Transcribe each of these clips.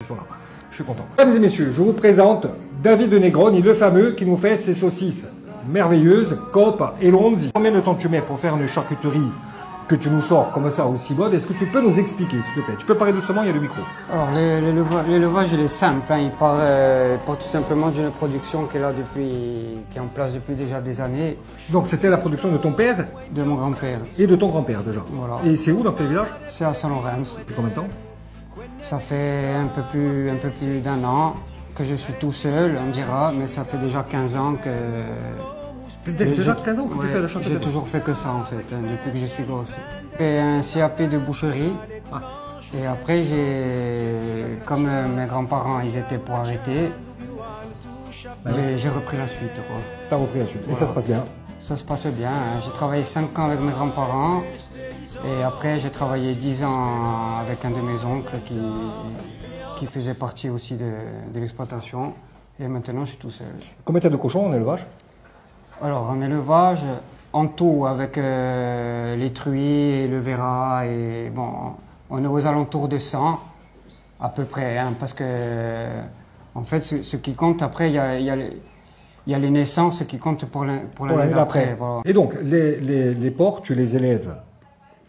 Je suis content. Mesdames et messieurs, je vous présente David de Negroni, le fameux qui nous fait ses saucisses merveilleuses, Coop et Lonzi. Combien de temps tu mets pour faire une charcuterie que tu nous sors comme ça aussi bonne? Est-ce que tu peux nous expliquer, s'il te plaît? Tu peux parler doucement, il y a le micro. Alors, l'élevage, il est simple. Hein. Il part tout simplement d'une production qui est là qui est en place depuis déjà des années. Donc, c'était la production de ton père? De mon grand-père. Et de ton grand-père, déjà. Voilà. Et c'est où, dans quel village? C'est à Saint-Laurens. Depuis combien de temps? Ça fait un peu plus d'un an que je suis tout seul, on dira, mais ça fait déjà 15 ans que... Déjà 15 ans que tu fais la charcuterie? J'ai toujours fait que ça, en fait, hein, depuis que je suis grosse. J'ai fait un CAP de boucherie. Ah. Et après, comme mes grands-parents, ils étaient pour arrêter, j'ai repris la suite. Tu as repris la suite. Et ça se passe bien? Ça se passe bien. Hein. J'ai travaillé 5 ans avec mes grands-parents. Et après, j'ai travaillé 10 ans avec un de mes oncles qui faisait partie aussi de l'exploitation. Et maintenant, je suis tout seul. Combien tu as de cochons en élevage? Alors, en élevage, en tout, avec les truies et le verra, et bon, on est aux alentours de 100, à peu près, hein, parce que, en fait, ce qui compte, après, il y a les naissances qui comptent pour l'année d'après. Voilà. Et donc, les porcs, tu les élèves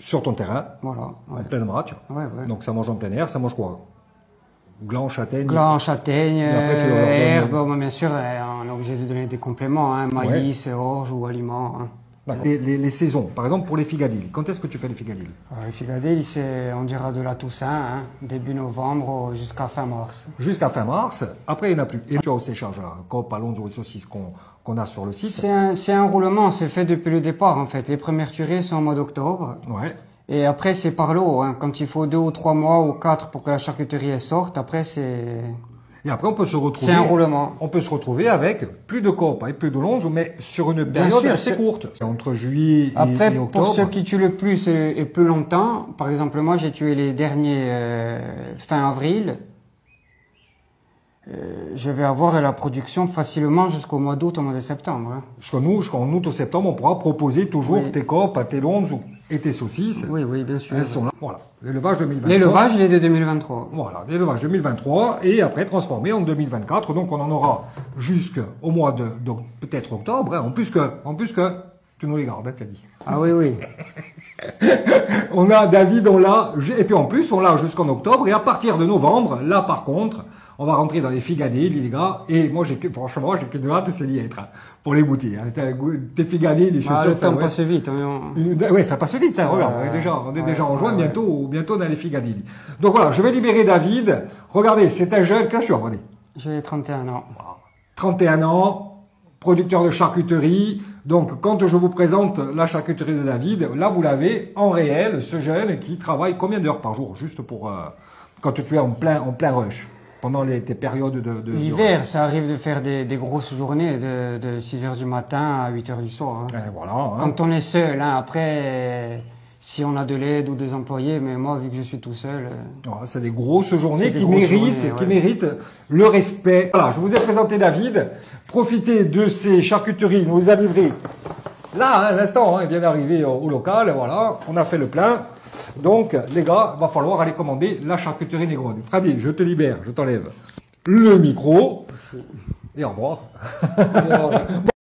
sur ton terrain, voilà, ouais. En pleine match. Ouais, ouais. Donc, ça mange en plein air, ça mange quoi? Gland, châtaigne? Gland, châtaigne, herbe, bon, bien sûr, on est obligé de donner des compléments, hein, maïs, orge ou aliments. Hein. Les saisons, par exemple pour les figadilles, quand est-ce que tu fais les figadilles? Les figadilles, c'est, on dira de la Toussaint, hein, début novembre jusqu'à fin mars. Jusqu'à fin mars, après il n'y en a plus. Et tu as au séchage, Coop, Alonso et saucisses qu'on a sur le site. C'est un roulement, c'est fait depuis le départ en fait. Les premières tueries sont au mois d'octobre. Ouais. Et après, c'est par lot, hein. Quand il faut 2 ou 3 mois ou 4 pour que la charcuterie elle sorte, après c'est... Et après, on peut se retrouver... C'est un roulement. On peut se retrouver avec plus de Coop et plus de Lonzo, mais sur une période assez courte. Entre juillet et octobre. Pour ceux qui tuent le plus et plus longtemps, par exemple, moi j'ai tué les derniers fin avril. Je vais avoir la production facilement jusqu'au mois d'août, au mois de septembre. Hein. Jusqu'en août ou septembre, on pourra proposer toujours tes Coop, tes Lonzo et tes saucisses. Oui, oui, bien sûr. Elles sont là. Voilà. L'élevage 2023. L'élevage, il est de 2023. Voilà. L'élevage 2023 et après transformé en 2024. Donc, on en aura jusqu'au mois de peut-être octobre. Hein. En plus que, tu nous les gardes, hein, t'as dit. Ah oui, oui. On a David, on l'a, et puis en plus, on l'a jusqu'en octobre. Et à partir de novembre, là, par contre, on va rentrer dans les figadilles, les gars. Et moi, franchement, j'ai que de hâte, c'est d'y être. Hein, pour les goûter. Hein. Tes figadilles, les chaussures. Le temps passe vite. Oui, ça passe vite, ça. Regarde, on est déjà en juin, bientôt dans les figadilles. Donc voilà, je vais libérer David. Regardez, c'est un jeune, qu'est-ce que tu as, regardez? J'ai 31 ans. 31 ans, producteur de charcuterie. Donc, quand je vous présente la charcuterie de David, là, vous l'avez en réel, ce jeune qui travaille combien d'heures par jour, juste pour, quand tu es en plein rush, pendant tes périodes de l'hiver, ça arrive de faire des grosses journées de 6 h du matin à 8 h du soir. Hein. Voilà. Hein. Quand on est seul, hein, après, si on a de l'aide ou des employés, mais moi, vu que je suis tout seul... c'est des grosses journées qui méritent le respect. Voilà, je vous ai présenté David. Profitez de ces charcuteries. Il nous a livré là, à l'instant, hein, il vient d'arriver au local. Voilà, on a fait le plein. Donc, les gars, il va falloir aller commander la charcuterie Negroni. Fradi, je te libère, je t'enlève le micro. Merci. Et au revoir.